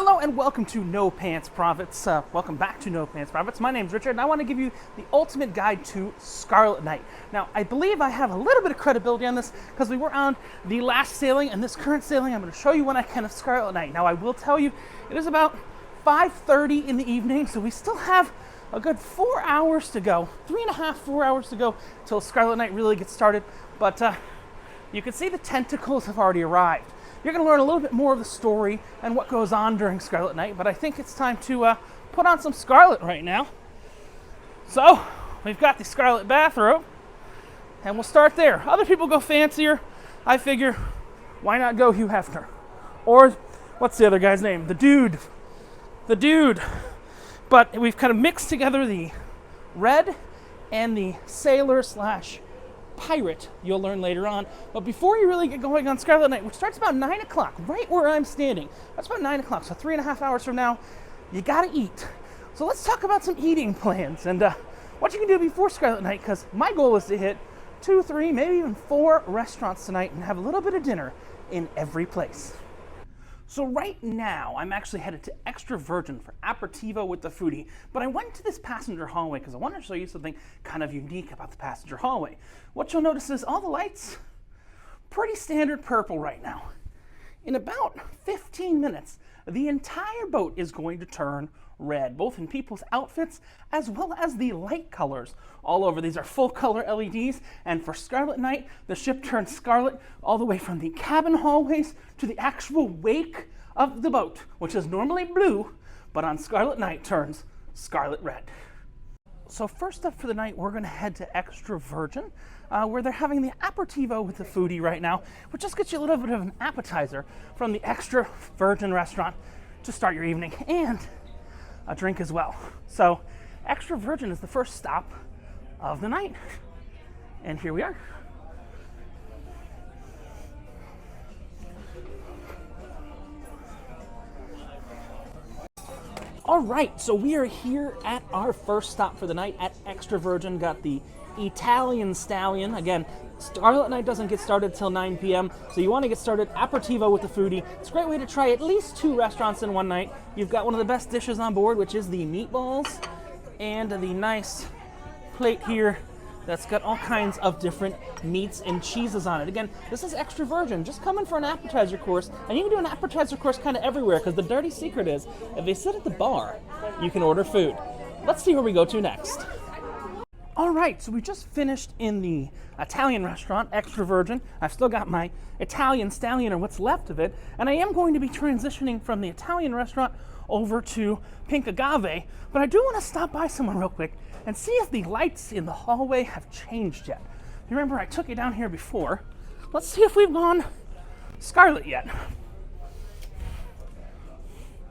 Hello and welcome to No Pants Profits. Welcome back to No Pants Profits. My name's Richard and I want to give you the ultimate guide to Scarlet Night. Now, I believe I have a little bit of credibility on this because we were on the last sailing and this current sailing. I'm going to show you when I can of Scarlet Night. Now, I will tell you, it is about 5:30 in the evening, so we still have a good 4 hours to go. 3.5, 4 hours to go till Scarlet Night really gets started. But you can see the tentacles have already arrived. You're going to learn a little bit more of the story and what goes on during Scarlet Night, but I think it's time to put on some Scarlet right now. So, we've got the Scarlet bathrobe, and we'll start there. Other people go fancier. I figure, why not go Hugh Hefner? Or, what's the other guy's name? The Dude. The Dude. But we've kind of mixed together the red and the sailor slash pirate, you'll learn later on. But before you really get going on Scarlet Night, which starts about 9 o'clock, right where I'm standing, that's about 9 o'clock, so 3.5 hours from now, you gotta eat. So let's talk about some eating plans and what you can do before Scarlet Night, because my goal is to hit 2, 3, maybe even 4 restaurants tonight and have a little bit of dinner in every place. So right now, I'm actually headed to Extra Virgin for aperitivo with the foodie, but I went to this passenger hallway because I wanted to show you something kind of unique about the passenger hallway. What you'll notice is all the lights, pretty standard purple right now. In about 15 minutes, the entire boat is going to turn red, both in people's outfits as well as the light colors all over. These are full color LEDs, and for Scarlet Night, the ship turns scarlet all the way from the cabin hallways to the actual wake of the boat, which is normally blue, but on Scarlet Night turns scarlet red. So first up for the night, we're going to head to Extra Virgin, where they're having the aperitivo with the foodie right now, which just gets you a little bit of an appetizer from the Extra Virgin restaurant to start your evening, and a drink as well. So Extra Virgin is the first stop of the night. And here we are. All right, so we are here at our first stop for the night at Extra Virgin. Got the Italian Stallion. Again, Scarlet Night doesn't get started till 9 p.m., so you want to get started aperitivo with the foodie. It's a great way to try at least 2 restaurants in one night. You've got one of the best dishes on board, which is the meatballs, and the nice plate here that's got all kinds of different meats and cheeses on it. Again, this is Extra Virgin. Just come in for an appetizer course, and you can do an appetizer course kind of everywhere, because the dirty secret is, if they sit at the bar, you can order food. Let's see where we go to next. All right, so we just finished in the Italian restaurant, Extra Virgin. I've still got my Italian Stallion, or what's left of it, and I am going to be transitioning from the Italian restaurant over to Pink Agave, but I do want to stop by someone real quick and see if the lights in the hallway have changed yet. You remember I took you down here before. Let's see if we've gone Scarlet yet.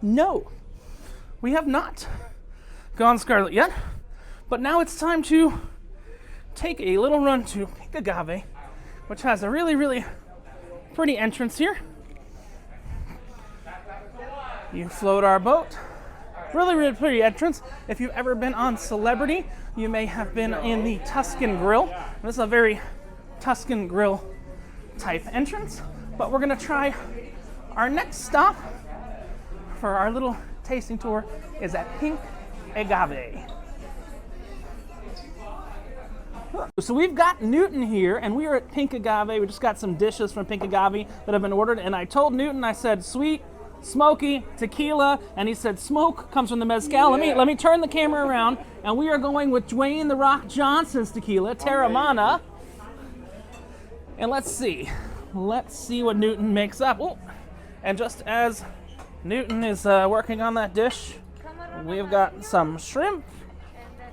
No, we have not gone Scarlet yet. But now it's time to take a little run to Pink Agave, which has a really, really pretty entrance here. You float our boat. Really, really pretty entrance. If you've ever been on Celebrity, you may have been in the Tuscan Grill. This is a very Tuscan Grill type entrance. But we're going to try our next stop for our little tasting tour is at Pink Agave. So we've got Newton here, and we are at Pink Agave. We just got some dishes from Pink Agave that have been ordered, and I told Newton, I said, sweet, smoky, tequila, and he said, smoke comes from the mezcal. Yeah. Let me turn the camera around, and we are going with Dwayne "The Rock" Johnson's tequila, Terramana. And let's see what Newton makes up. Oh, and just as Newton is working on that dish, we've got some shrimp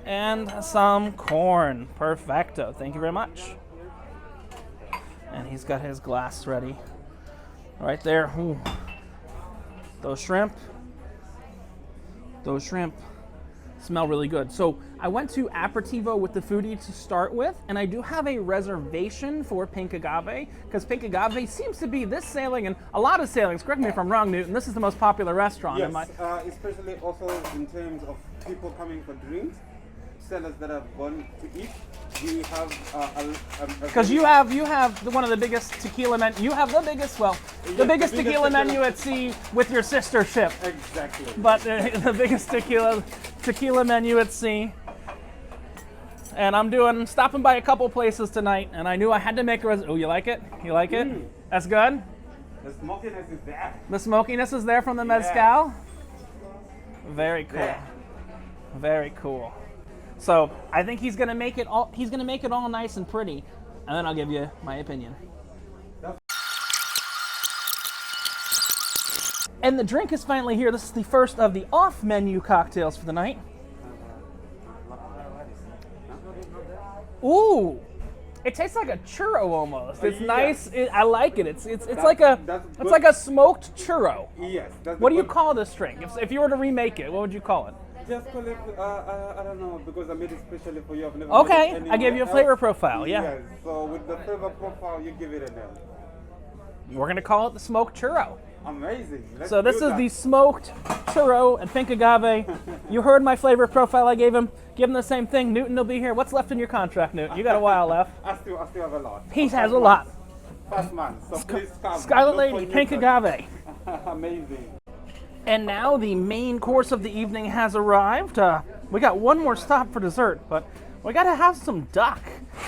and some corn. Perfecto. Thank you very much. And he's got his glass ready right there. Ooh. Those shrimp smell really good. So I went to aperitivo with the foodie to start with, and I do have a reservation for Pink Agave, because Pink Agave seems to be this sailing and a lot of sailings. Correct me if I'm wrong, Newton. This is the most popular restaurant. Yes, especially also in terms of people coming for drinks, sellers that have gone to eat. you have Because you have one of the biggest tequila menu. You have the biggest, well, the biggest tequila menu at sea with your sister ship. Exactly. But the biggest tequila menu at sea. And I'm stopping by a couple places tonight, and I knew I had to make a Oh, you like it? You like it? That's good? The smokiness is there. The smokiness is there from the mezcal? Very cool. Yeah. Very cool. So I think he's gonna make it all nice and pretty, and then I'll give you my opinion. And the drink is finally here. This is the first of the off-menu cocktails for the night. Ooh, it tastes like a churro almost. It's nice. I like it. It's like a smoked churro. Yes. What do you call this drink? If you were to remake it, what would you call it? Just call it, I don't know, because I made it specially for you. I've never Okay, made it I gave you a flavor profile, yeah. Yes, so with the flavor profile, you give it a name. We're gonna call it the smoked churro. Amazing. So this is the smoked churro and pink agave. You heard my flavor profile I gave him. Give him the same thing. Newton will be here. What's left in your contract, Newton? You got a while left. I still have a lot. He has a lot. First man, so please come. Scarlet Look Lady, for pink Newton. agave. Amazing. And now the main course of the evening has arrived. We got one more stop for dessert, but we got to have some duck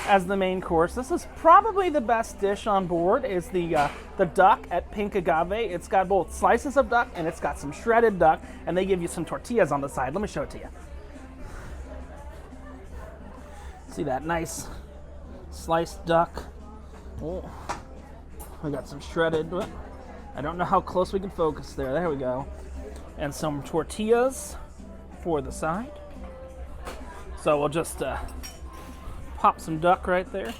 as the main course. This is probably the best dish on board. Is the duck at Pink Agave. It's got both slices of duck and it's got some shredded duck, and they give you some tortillas on the side. Let me show it to you. See that nice sliced duck? Oh, we got some shredded. I don't know how close we can focus there. There we go. And some tortillas for the side. So we'll just pop some duck right there.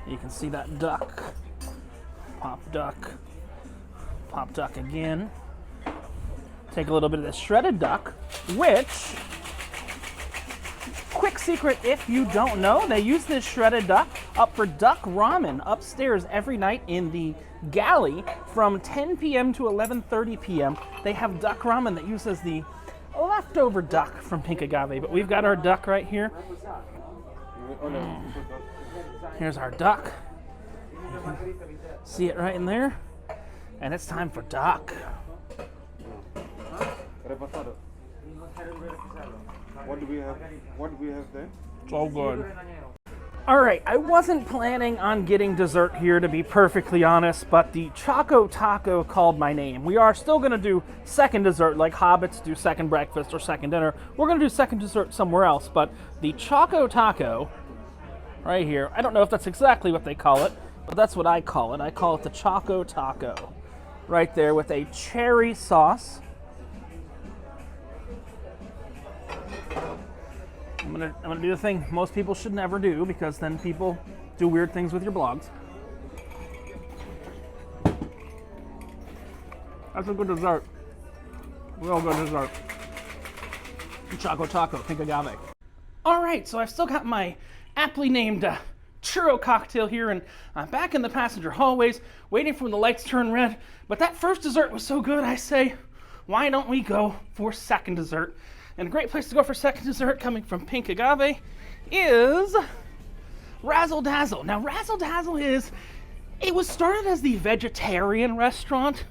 You can see that duck. Pop duck again. Take a little bit of this shredded duck, which, quick secret if you don't know, they use this shredded duck up for duck ramen upstairs every night in the galley from 10 p.m. to 11:30 p.m. They have duck ramen that uses the leftover duck from Pink Agave, but we've got our duck right here. Here's our duck. You can see it right in there. And it's time for duck. What do we have there? So good. All right, I wasn't planning on getting dessert here, to be perfectly honest, but the Choco Taco called my name. We are still going to do second dessert, like hobbits do second breakfast or second dinner. We're going to do second dessert somewhere else, but the Choco Taco right here, I don't know if that's exactly what they call it, but that's what I call it. I call it the Choco Taco. Right there with a cherry sauce. I'm gonna do the thing most people should never do, because then people do weird things with your blogs. That's a good dessert. Real good dessert. Choco Taco, Pink Agave. All right, so I've still got my aptly named churro cocktail here, and I'm back in the passenger hallways waiting for when the lights turn red. But that first dessert was so good, I say, why don't we go for second dessert? And a great place to go for second dessert, coming from Pink Agave, is Razzle Dazzle. Now, Razzle Dazzle it was started as the vegetarian restaurant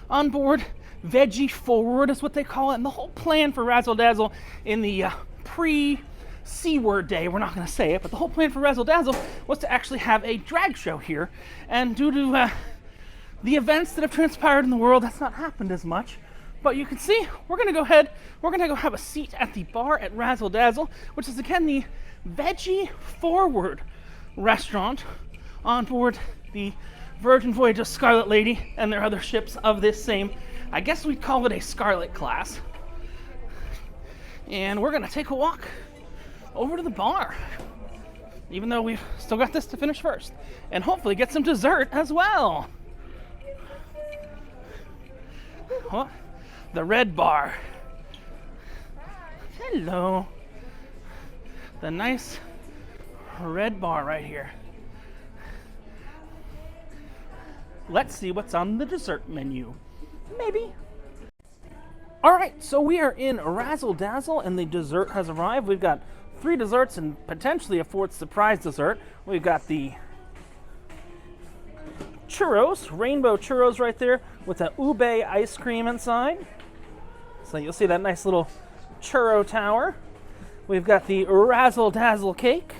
on board. Veggie forward is what they call it. And the whole plan for Razzle Dazzle in the pre-C word day, we're not going to say it, but the whole plan for Razzle Dazzle was to actually have a drag show here. And due to the events that have transpired in the world, that's not happened as much. But you can see, we're going to go ahead, we're going to go have a seat at the bar at Razzle Dazzle, which is again the veggie forward restaurant on board the Virgin Voyages Scarlet Lady and their other ships of this same, I guess we'd call it a Scarlet class. And we're going to take a walk over to the bar, even though we've still got this to finish first, and hopefully get some dessert as well. Oh, the red bar. Hello. The nice red bar right here. Let's see what's on the dessert menu. Maybe. All right, so we are in Razzle Dazzle, and the dessert has arrived. We've got 3 desserts and potentially a 4th surprise dessert. We've got the churros, rainbow churros right there with an ube ice cream inside. So you'll see that nice little churro tower. We've got the Razzle Dazzle cake.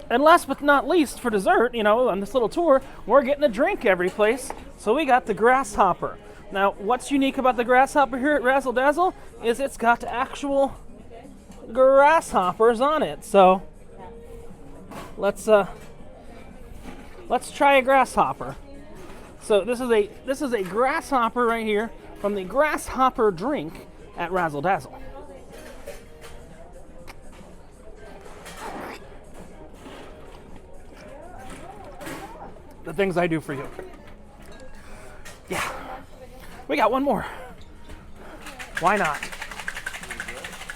And last but not least, for dessert, you know, on this little tour, we're getting a drink every place. So we got the grasshopper. Now, what's unique about the grasshopper here at Razzle Dazzle is it's got actual grasshoppers on it. So let's try a grasshopper. So this is a grasshopper right here from the grasshopper drink at Razzle Dazzle. The things I do for you. Yeah. We got one more. Why not?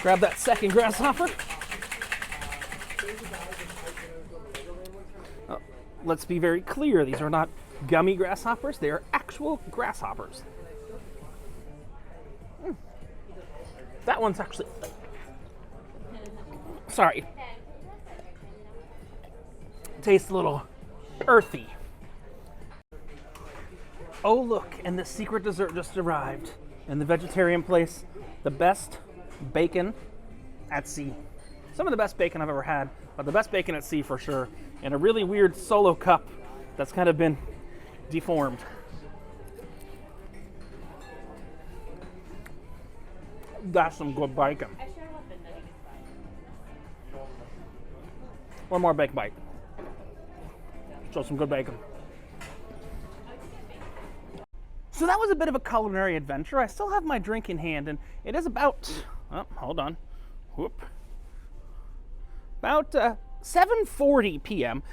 Grab that second grasshopper. Let's be very clear. These are not gummy grasshoppers. They are actual grasshoppers. That one's actually... Sorry. Tastes a little earthy. Oh, look, and the secret dessert just arrived in the vegetarian place. The best bacon at sea. Some of the best bacon I've ever had, but the best bacon at sea for sure. In a really weird solo cup that's kind of been deformed. That's some good bacon. One more bacon bite. Show some good bacon. So that was a bit of a culinary adventure. I still have my drink in hand, and it is about, oh, hold on, whoop, about 7:40 p.m.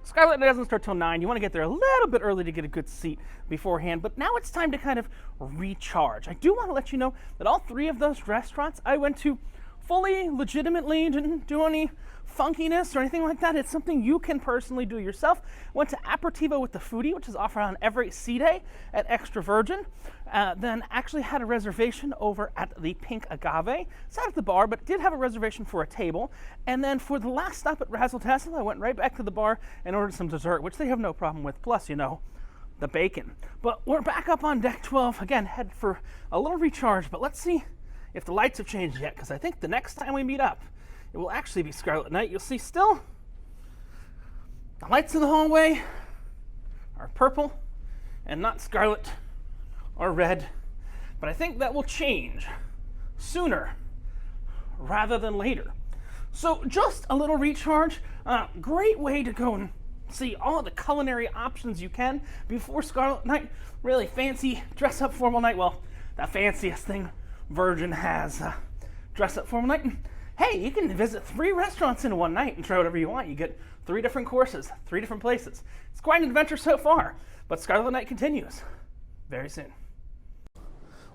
Scarlet Night doesn't start till 9. You want to get there a little bit early to get a good seat beforehand, but now it's time to kind of recharge. I do want to let you know that all 3 of those restaurants I went to fully, legitimately, didn't do any funkiness or anything like that. It's something you can personally do yourself. Went to Aperitivo with the Foodie, which is offered on every sea day at Extra Virgin. Then actually had a reservation over at the Pink Agave. Sat at the bar, but did have a reservation for a table. And then for the last stop at Razzle Dazzle, I went right back to the bar and ordered some dessert, which they have no problem with. Plus, you know, the bacon. But we're back up on deck 12. Again, head for a little recharge, but let's see if the lights have changed yet, because I think the next time we meet up, it will actually be Scarlet Night. You'll see still the lights in the hallway are purple and not scarlet or red, but I think that will change sooner rather than later. So just a little recharge, great way to go and see all of the culinary options you can before Scarlet Night. Really fancy dress up formal night. Well, the fanciest thing Virgin has dress up formal night. Hey, you can visit 3 restaurants in one night and try whatever you want. You get 3 different courses, 3 different places. It's quite an adventure so far, but Scarlet Night continues very soon.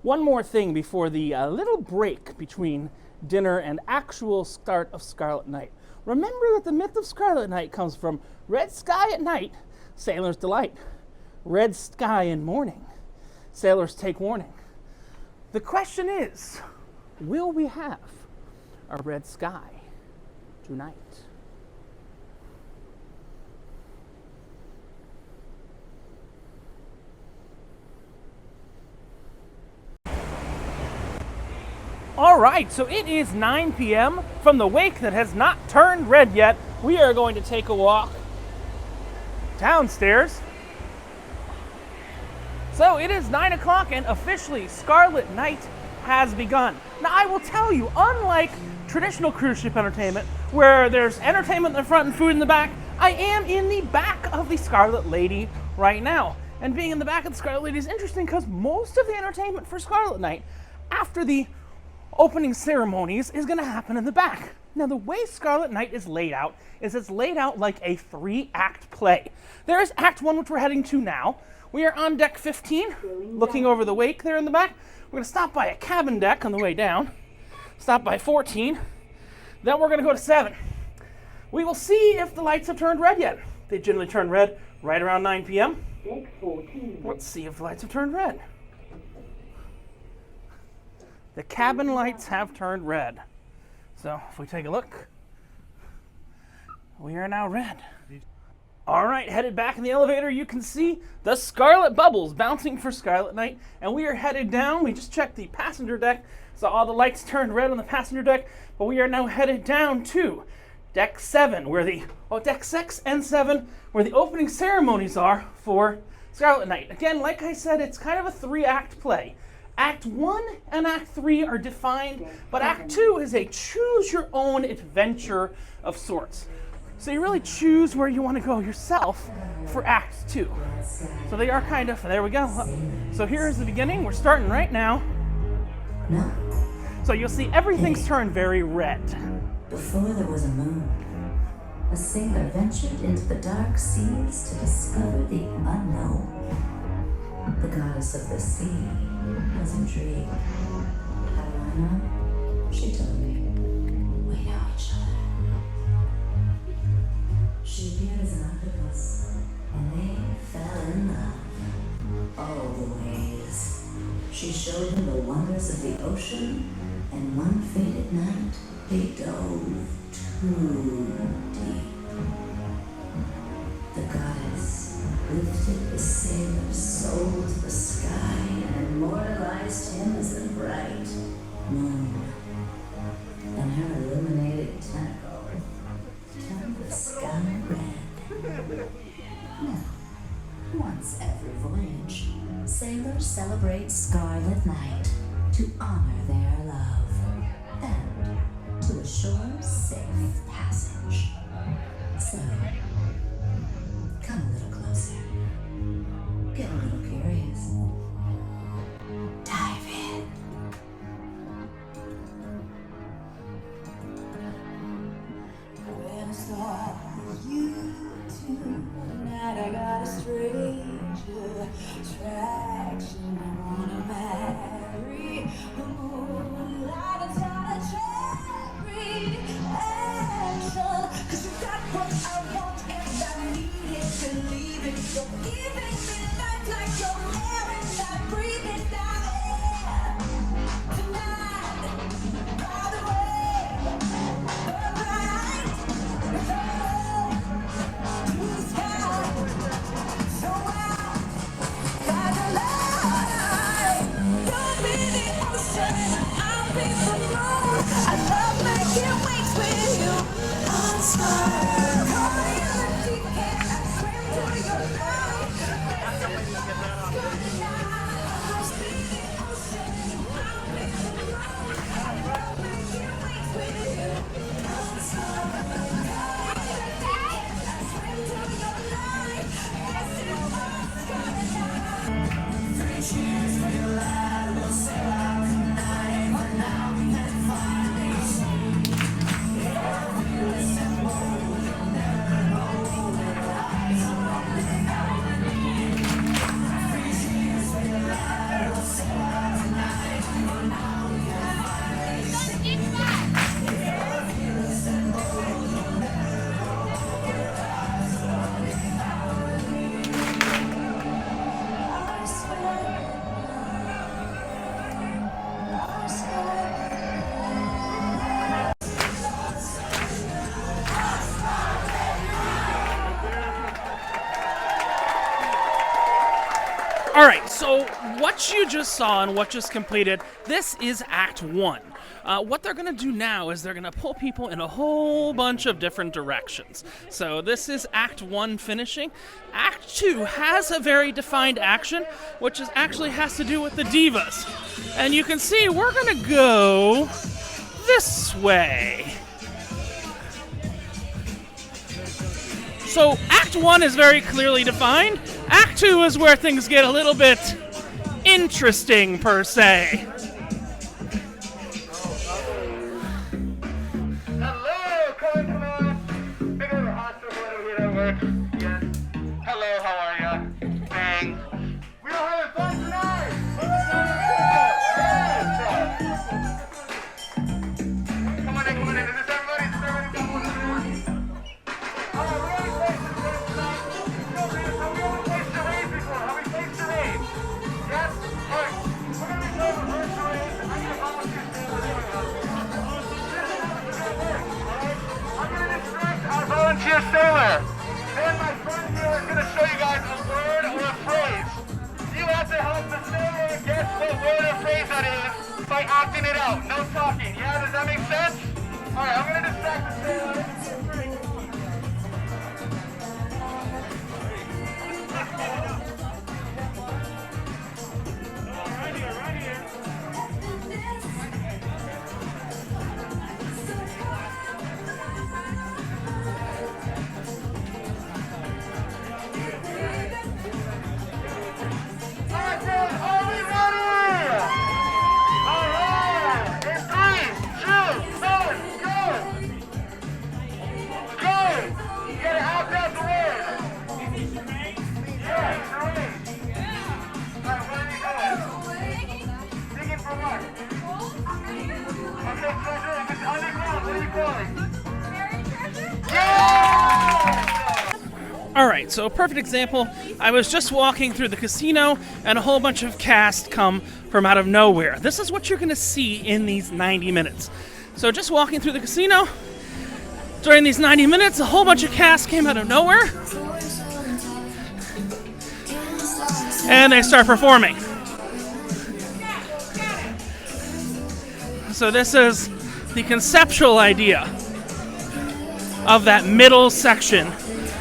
One more thing before the little break between dinner and actual start of Scarlet Night. Remember that the myth of Scarlet Night comes from red sky at night, sailors delight. Red sky in morning, sailors take warning. The question is, will we have a red sky tonight? All right, so it is 9 p.m. From the wake that has not turned red yet, we are going to take a walk downstairs. So it is 9 o'clock and officially Scarlet Night has begun. Now I will tell you, unlike traditional cruise ship entertainment, where there's entertainment in the front and food in the back, I am in the back of the Scarlet Lady right now. And being in the back of the Scarlet Lady is interesting because most of the entertainment for Scarlet Night, after the opening ceremonies, is going to happen in the back. Now the way Scarlet Night is laid out is it's laid out like a 3-act play. There is Act 1, which we're heading to now. We are on deck 15, looking over the wake there in the back. We're going to stop by a cabin deck on the way down, stop by 14, then we're going to go to 7. We will see if the lights have turned red yet. They generally turn red right around 9 p.m. Let's see if the lights have turned red. The cabin lights have turned red. So if we take a look, we are now red. All right, headed back in the elevator, you can see the scarlet bubbles bouncing for Scarlet Night, and we are headed down. We just checked the passenger deck, so all the lights turned red on the passenger deck, but we are now headed down to Deck 7, where Deck 6 and 7, where the opening ceremonies are for Scarlet Night. Again, like I said, it's kind of a 3-act play. Act 1 and Act 3 are defined, but Act 2 is a choose-your-own adventure of sorts. So you really choose where you want to go yourself for Act 2. So they are kind of, there we go. So here's the beginning. We're starting right now. So you'll see everything's turned very red. Before there was a moon, a sailor ventured into the dark seas to discover the unknown. The goddess of the sea was intrigued. How do I know? She told me. We know each other. She appeared as an octopus, and they fell in love. All the ways. She showed him the wonders of the ocean, and one fated night, they dove too deep. The goddess lifted the sailor's soul to the sky and immortalized him as the bright moon. And her illuminated tentacle turned the sky red. Now, once every voyage, sailors celebrate Scarlet Night to honor their love and to assure safe passage. So, come a little closer. Get a little curious. Dive in. When I saw you tonight, I got a stranger attraction. I wanna marry the moonlight until the cherry action. 'Cause you got what I want and I need it. Believe it, you're giving me life like your air and I breathe it down air. Tonight, by the way, burn bright, return to the sky. So wild, got the light. You'll be the ocean, I'll be the moon. I love making waves with you. On fire, call me in the deep end, I swim to your light. I'll be the ocean, I'll be the moon. I love making waves with you. On fire, call me in the deep end, I swim to your light. Yes, it was Scarlet Night. 3 cheers for your light, we'll sail out tonight. But now we can finally see. If you listen more, you'll never know that lies are only harmony. 3 cheers for your light, we'll sail out tonight. But now we can finally see. If you listen more, you'll never know that lies are only harmony. I swear, I swear. All right, so what you just saw and what just completed, this is Act 1. What they're going to do now is they're going to pull people in a whole bunch of different directions. So this is Act 1 finishing. Act 2 has a very defined action, which actually has to do with the divas. And you can see we're going to go this way. So Act 1 is very clearly defined. Act 2 is where things get a little bit interesting, per se. Hello, come on. Big old hospital over here at work. Yes. Hello, how are ya? Thanks. We are having fun tonight. Come on in, come on in. Is this everybody? Is this everybody got one of these? All right, we're on places tonight. No, have we ever played charades before? Have we played charades? Yes? All right. We're going to be playing reverse charades. I need a volunteer to stand with everyone. volunteer sailor. Then my friend here is going to show you guys a word or a phrase. You have to help the sailor guess what word or phrase that is by acting it out. No talking. Yeah, does that make sense? All right, I'm going to distract the sailor. Alright, so a perfect example, I was just walking through the casino and a whole bunch of cast come from out of nowhere. This is what you're going to see in these 90 minutes. So just walking through the casino, during these 90 minutes, a whole bunch of cast came out of nowhere. And they start performing. So this is the conceptual idea of that middle section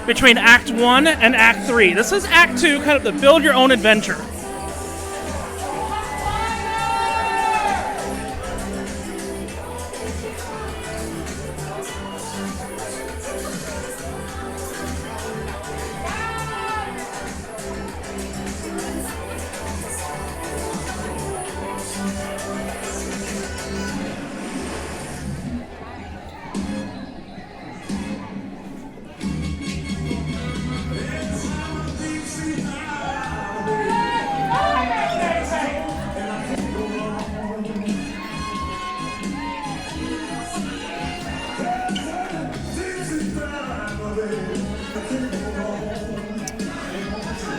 between Act 1 and Act 3. This is Act 2, kind of the build your own adventure.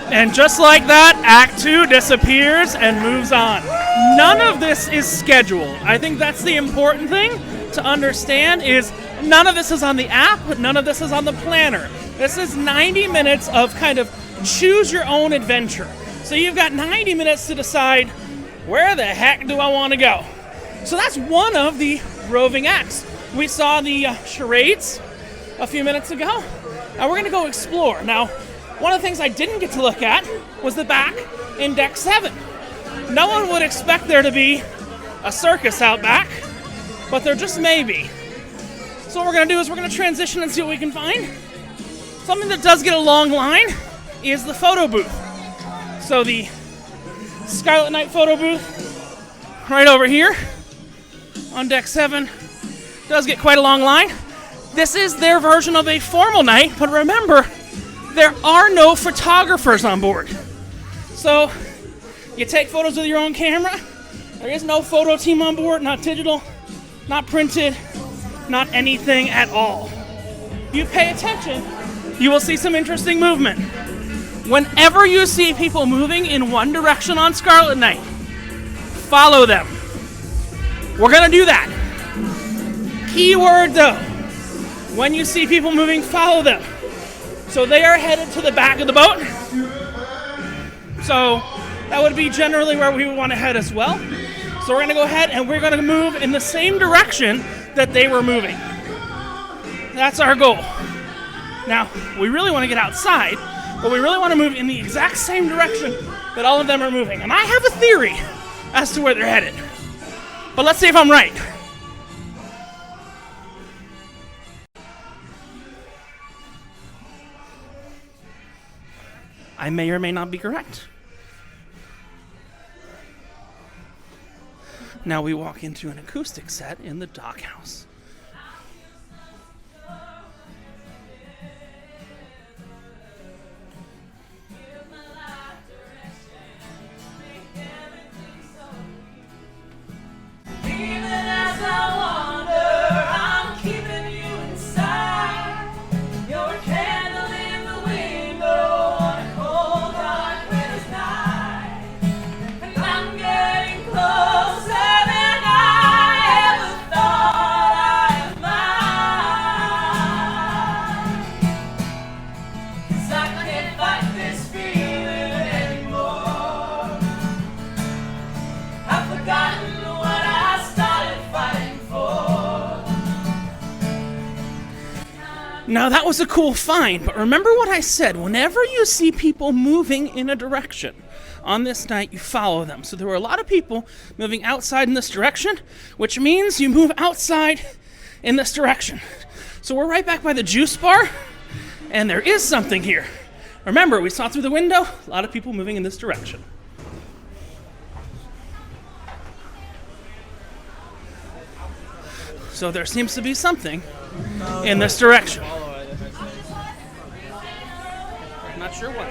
And just like that, Act 2 disappears and moves on. None of this is scheduled. I think that's the important thing to understand is none of this is on the app, none of this is on the planner. This is 90 minutes of kind of choose your own adventure. So you've got 90 minutes to decide where the heck do I want to go. So that's one of the roving acts. We saw the charades a few minutes ago, and we're going to go explore. Now, one of the things I didn't get to look at was the back in Deck 7. No one would expect there to be a circus out back, but there just may be. So what we're going to do is we're going to transition and see what we can find. Something that does get a long line is the photo booth. So the Scarlet Night photo booth right over here on Deck 7 does get quite a long line. This is their version of a formal night, but remember, there are no photographers on board. So you take photos with your own camera. There is no photo team on board, not digital, not printed, not anything at all. If you pay attention, you will see some interesting movement. Whenever you see people moving in one direction on Scarlet Night, follow them. We're gonna do that. Key word though, when you see people moving, follow them. So they are headed to the back of the boat. So that would be generally where we would want to head as well. So we're going to go ahead and we're going to move in the same direction that they were moving. That's our goal. Now, we really want to get outside, but we really want to move in the exact same direction that all of them are moving. And I have a theory as to where they're headed. But let's see if I'm right. I may or may not be correct. Now we walk into an acoustic set in the dockhouse. Now that was a cool find, but remember what I said, whenever you see people moving in a direction on this night, you follow them. So there were a lot of people moving outside in this direction, which means you move outside in this direction. So we're right back by the juice bar, and there is something here. Remember, we saw through the window, a lot of people moving in this direction. So there seems to be something in this direction. Not sure what.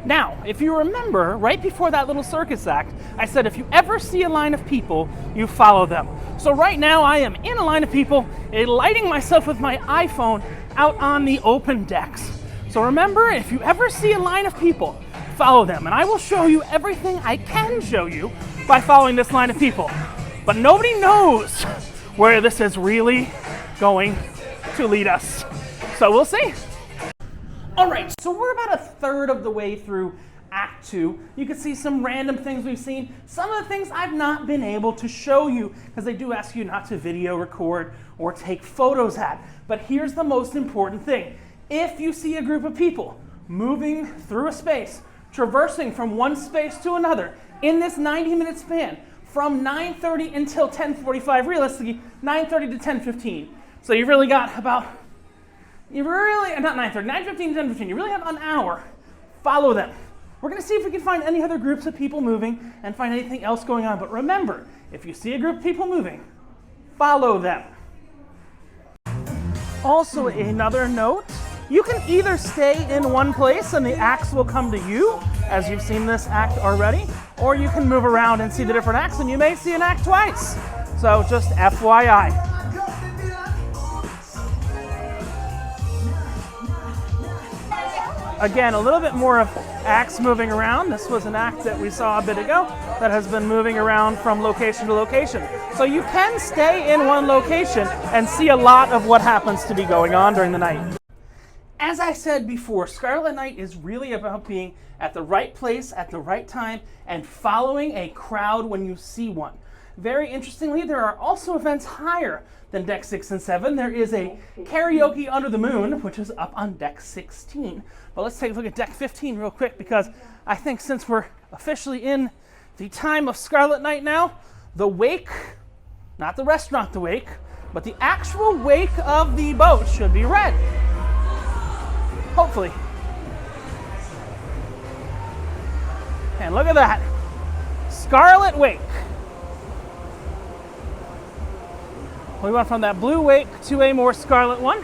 Now, if you remember, right before that little circus act, I said if you ever see a line of people, you follow them. So right now I am in a line of people, lighting myself with my iPhone out on the open decks. So remember, if you ever see a line of people, follow them. And I will show you everything I can show you by following this line of people. But nobody knows where this is really going to lead us. So we'll see. All right, so we're about a third of the way through Act 2. You can see some random things we've seen. Some of the things I've not been able to show you because they do ask you not to video record or take photos at. But here's the most important thing. If you see a group of people moving through a space, traversing from one space to another in this 90-minute span, from 9:30 until 10:45, realistically, 9:30 to 10:15. So you've really got about, not 9:30, 9:15 to 10:15, you really have an hour. Follow them. We're going to see if we can find any other groups of people moving and find anything else going on. But remember, if you see a group of people moving, follow them. Also, another note, you can either stay in one place and the acts will come to you, as you've seen this act already, or you can move around and see the different acts, and you may see an act twice. So just FYI. Again, a little bit more of acts moving around. This was an act that we saw a bit ago that has been moving around from location to location. So you can stay in one location and see a lot of what happens to be going on during the night. As I said before, Scarlet Night is really about being at the right place at the right time and following a crowd when you see one. Very interestingly, there are also events higher than Deck 6 and 7. There is a karaoke under the moon, which is up on Deck 16. But let's take a look at Deck 15 real quick, because I think since we're officially in the time of Scarlet Night now, the wake, not the restaurant the wake, but the actual wake of the boat should be red. Hopefully. And look at that. Scarlet Wake. We went from that blue wake to a more scarlet one.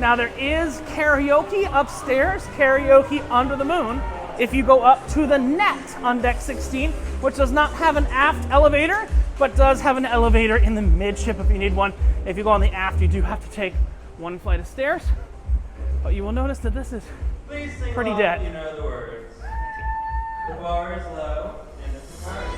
Now there is karaoke upstairs, karaoke under the moon, if you go up to the net on Deck 16, which does not have an aft elevator, but does have an elevator in the midship if you need one. If you go on the aft, you do have to take one flight of stairs. But you will notice that this is pretty dead. You know the words. The bar is low and it's a party.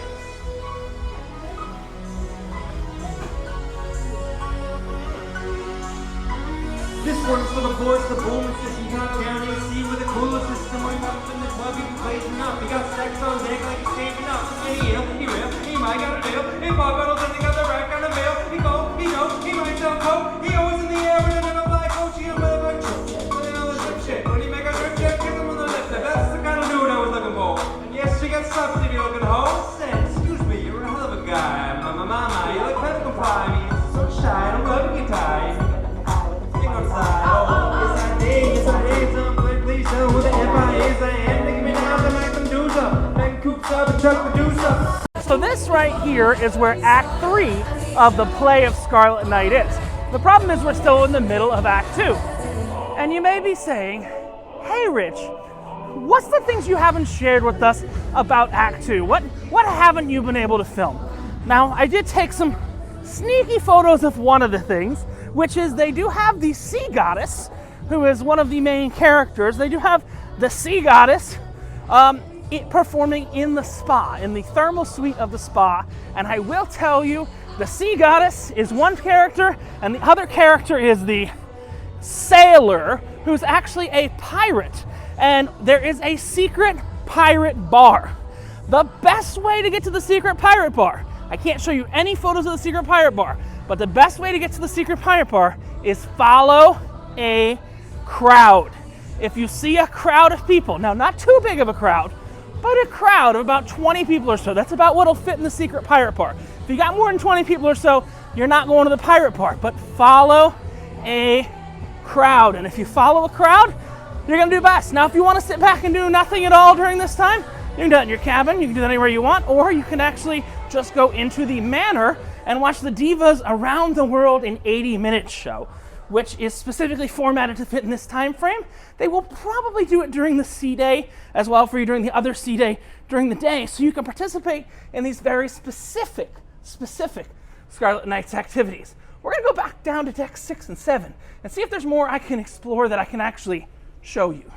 This one's for the boys, the boom system, top down AC with a cooler system. We're up in the club, you can blazing up. You got sex on deck like it's changing up. He ill, he real, he might got a deal. He bought bottles and he got the rack on the mail. He go, he know, he might sell coke. He always in the air with another black coat. She a motherfucker trip shit. When they all the trip shit. When he make a trip shit, kiss him on the lip. That's the kind of dude I was looking for. And yes, she got stuff if you're looking hoe. Said, excuse me, you're a hell of a guy. Mama, you look pepper fly. Me so shy, I don't love you tie. So this right here is where Act 3 of the play of Scarlet Night is. The problem is we're still in the middle of Act 2. And you may be saying, hey Rich, what's the things you haven't shared with us about Act 2? What haven't you been able to film? Now, I did take some sneaky photos of one of the things, which is they do have the sea goddess, who is one of the main characters. They do have the sea goddess performing in the spa, in the thermal suite of the spa. And I will tell you, the sea goddess is one character, and the other character is the sailor, who's actually a pirate. And there is a secret pirate bar. The best way to get to the secret pirate bar, I can't show you any photos of the secret pirate bar, but the best way to get to the secret pirate bar is follow a crowd. If you see a crowd of people, now not too big of a crowd, but a crowd of about 20 people or so, that's about what'll fit in the secret pirate bar. If you got more than 20 people or so, you're not going to the pirate bar, but follow a crowd. And if you follow a crowd, you're gonna do best. Now, if you wanna sit back and do nothing at all during this time, you can do that in your cabin, you can do that anywhere you want, or you can actually just go into the manor and watch the divas around the world in 80-minute show, which is specifically formatted to fit in this time frame. They will probably do it during the sea day as well for you during the other sea day during the day, so you can participate in these very specific Scarlet Nights activities. We're gonna go back down to Deck 6 and 7 and see if there's more I can explore that I can actually show you.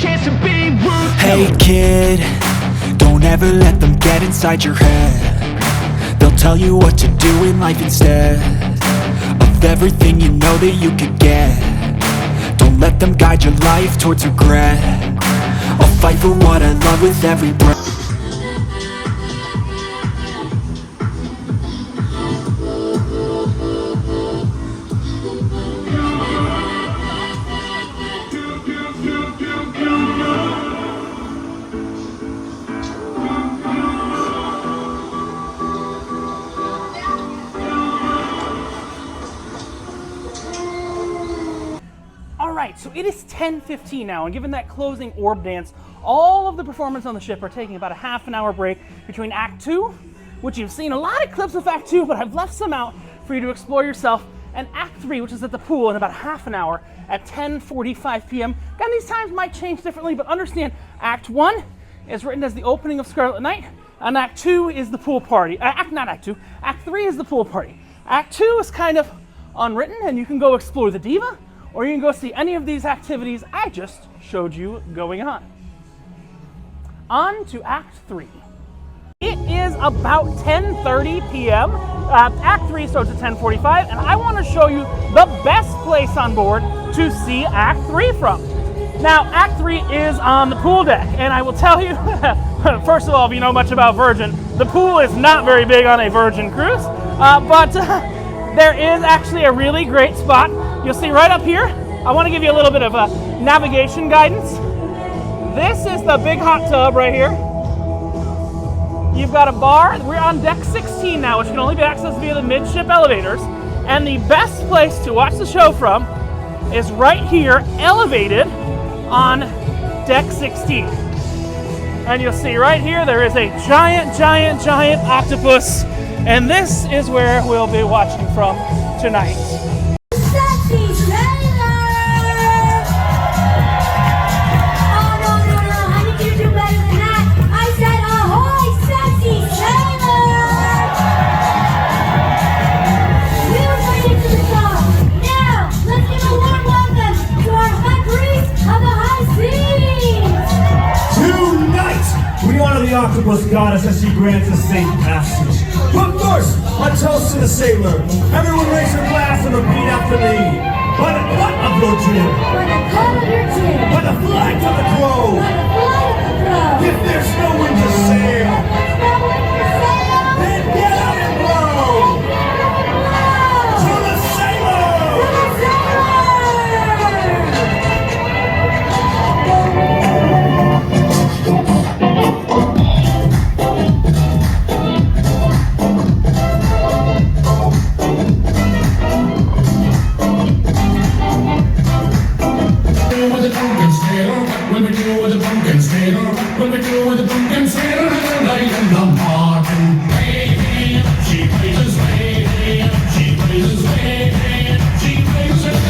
chance to be ruthless. Hey kid, don't ever let them get inside your head. They'll tell you what to do in life instead of everything you know that you could get. Don't let them guide your life towards regret. I'll fight for what I love with every breath. Alright, so it is 10:15 now, and given that closing orb dance, all of the performers on the ship are taking about a half an hour break between Act 2, which you've seen a lot of clips of Act 2, but I've left some out for you to explore yourself, and Act 3, which is at the pool in about a half an hour at 10:45 p.m. Again, these times might change differently, but understand Act 1 is written as the opening of Scarlet Night, and Act 2 is the pool party. Not Act 2, Act 3 is the pool party. Act 2 is kind of unwritten, and you can go explore the Diva, or you can go see any of these activities I just showed you going on. On to Act 3. It is about 10:30 p.m. Act 3 starts at 10:45, and I want to show you the best place on board to see Act 3 from. Now, Act 3 is on the pool deck, and I will tell you, first of all, if you know much about Virgin, the pool is not very big on a Virgin cruise, but there is actually a really great spot. You'll see right up here. I want to give you a little bit of a navigation guidance. This is the big hot tub right here. You've got a bar. We're on deck 16 now, which can only be accessed via the midship elevators. And the best place to watch the show from is right here, elevated on deck 16. And you'll see right here, there is a giant, giant, giant octopus. And this is where we'll be watching from tonight. Sexy sailor! Oh, no, honey, you do better than that. I said, ahoy, sexy sailor! We were waiting for the song. Now, let's give a warm welcome to our high priest of the high seas! Tonight, we honor the octopus goddess as she grants us safe passage. But first, a toast to the sailor. Everyone raise your glass and repeat after me. By the butt of your jib. By the call of your jib. By the flag of the crow. By the flight of the crow. If there's no wind to sail, If there's no wind to sail, then get out and blow. To the sailor! to the sailor! When we do with the pumpkin sailor, when we do with the pumpkin sailor, light in the morning. Hey, hey, she plays his way, hey, she plays his way, hey, she plays his way.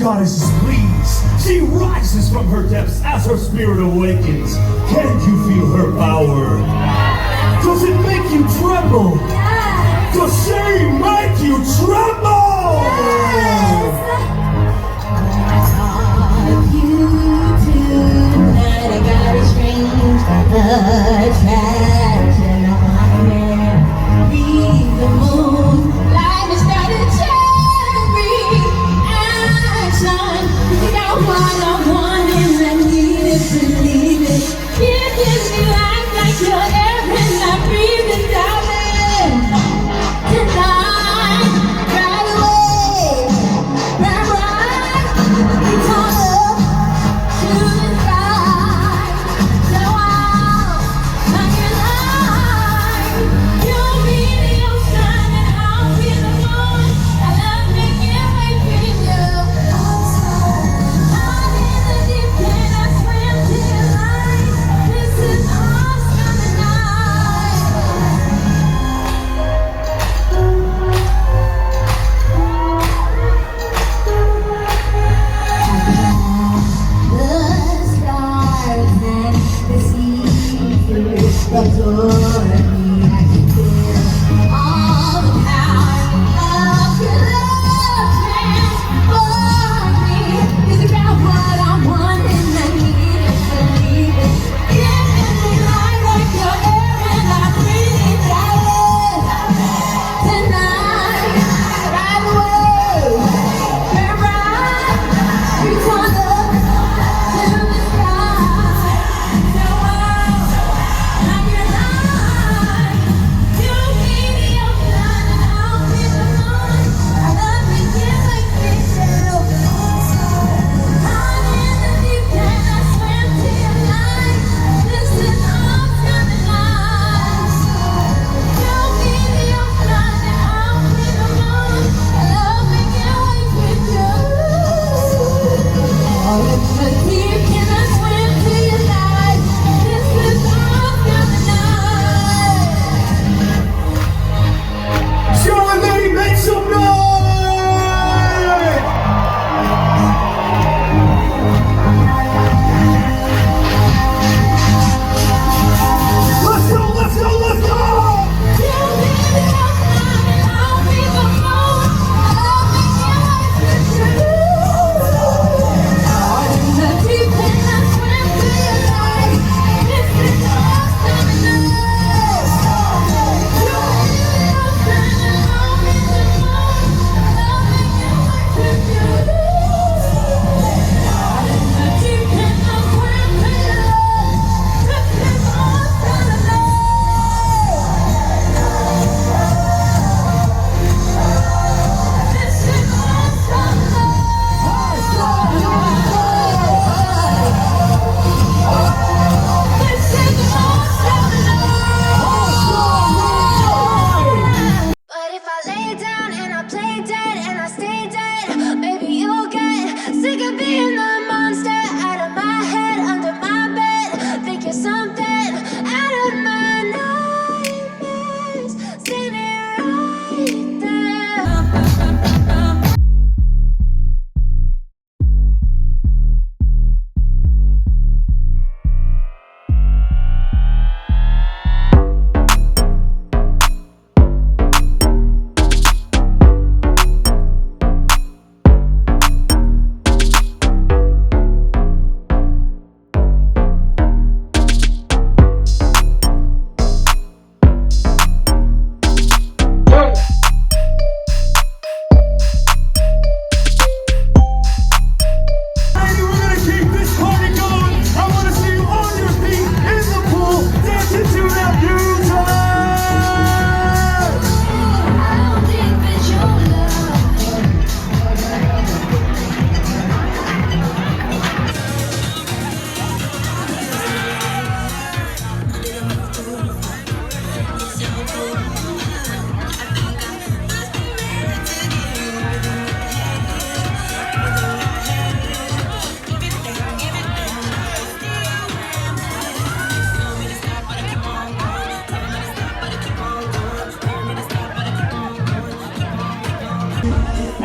Goddess is pleased. She rises from her depths as her spirit awakens. Can you feel her power? Does it make you tremble? Does she make you tremble?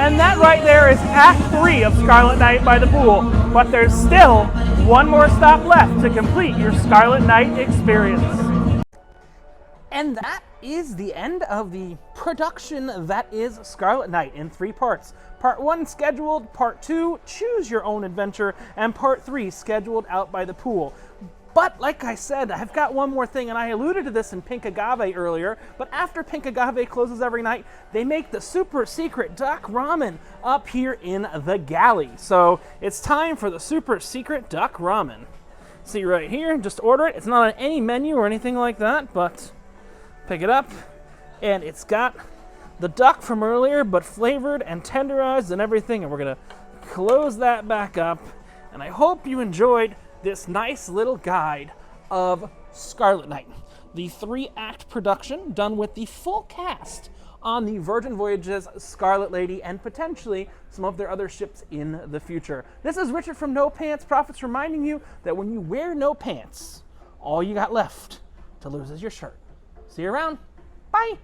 And that right there is Act 3 of Scarlet Night by the pool. But there's still one more stop left to complete your Scarlet Night experience. And that is the end of the production that is Scarlet Night in 3 parts. Part 1 scheduled, Part 2 choose your own adventure, and Part 3 scheduled out by the pool. But like I said, I've got one more thing, and I alluded to this in Pink Agave earlier, but after Pink Agave closes every night, they make the super secret duck ramen up here in the galley. So it's time for the super secret duck ramen. See right here, just order it. It's not on any menu or anything like that, but pick it up, and it's got the duck from earlier, but flavored and tenderized and everything, and we're gonna close that back up, and I hope you enjoyed this nice little guide of Scarlet Night, the 3-act production done with the full cast on the Virgin Voyages Scarlet Lady and potentially some of their other ships in the future. This is Richard from No Pants Profits reminding you that when you wear no pants, all you got left to lose is your shirt. See you around. Bye.